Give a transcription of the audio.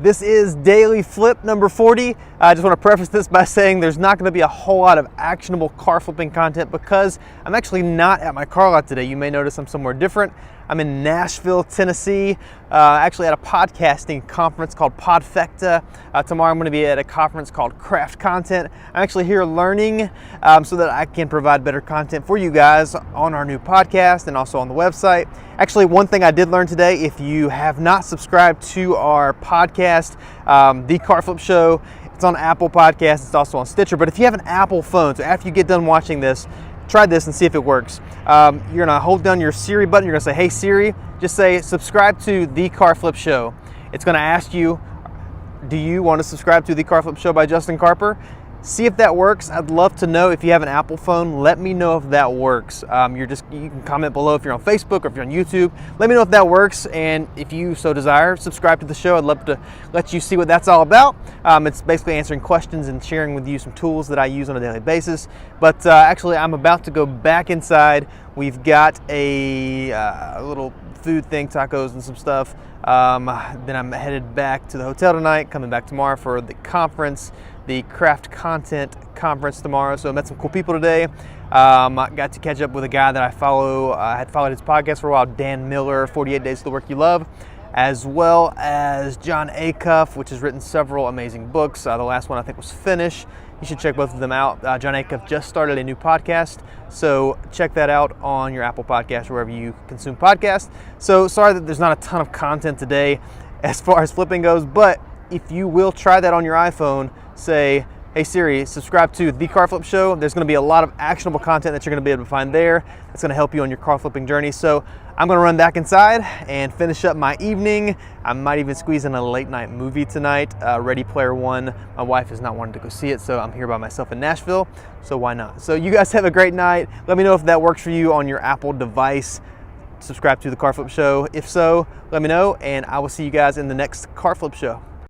This is Daily Flip number 40. I just want to preface this by saying there's not going to be a whole lot of actionable car flipping content because I'm actually not at my car lot today. You may notice I'm somewhere different. I'm in Nashville, Tennessee, actually at a podcasting conference called Podfecta. Tomorrow I'm going to be at a conference called Craft Content. I'm actually here learning so that I can provide better content for you guys on our new podcast and also on the website. Actually, one thing I did learn today, if you have not subscribed to our podcast, The Car Flip Show, it's on Apple Podcasts, it's also on Stitcher, but if you have an Apple phone, so after you get done watching this, try this and see if it works. You're gonna hold down your Siri button, you're gonna say, hey Siri, just say subscribe to The Car Flip Show. It's gonna ask you, do you want to subscribe to The Car Flip Show by Justin Carper? See if that works. I'd love to know. If you have an Apple phone, let me know if that works. You can comment below if you're on Facebook or if you're on YouTube. Let me know if that works, and if you so desire, subscribe to the show. I'd love to let you see what that's all about. It's basically answering questions and sharing with you some tools that I use on a daily basis. But actually, I'm about to go back inside. We've got a little food thing, tacos and some stuff. Then I'm headed back to the hotel tonight, coming back tomorrow for the conference, the Craft Content Conference tomorrow. So I met some cool people today. I got to catch up with a guy that I follow. I had followed his podcast for a while, Dan Miller, 48 Days to the Work You Love, as well as John Acuff, which has written several amazing books. The last one I think was Finish. You should check both of them out. John Acuff just started a new podcast, so check that out on your Apple Podcast or wherever you consume podcasts. So sorry that there's not a ton of content today as far as flipping goes, but if you will try that on your iPhone, say, hey Siri, subscribe to The Car Flip Show. There's going to be a lot of actionable content that you're going to be able to find there. That's going to help you on your car flipping journey. So I'm going to run back inside and finish up my evening. I might even squeeze in a late night movie tonight, Ready Player One. My wife has not wanted to go see it, so I'm here by myself in Nashville, so why not? So you guys have a great night. Let me know if that works for you on your Apple device. Subscribe to The Car Flip Show. If so, let me know, and I will see you guys in the next Car Flip Show.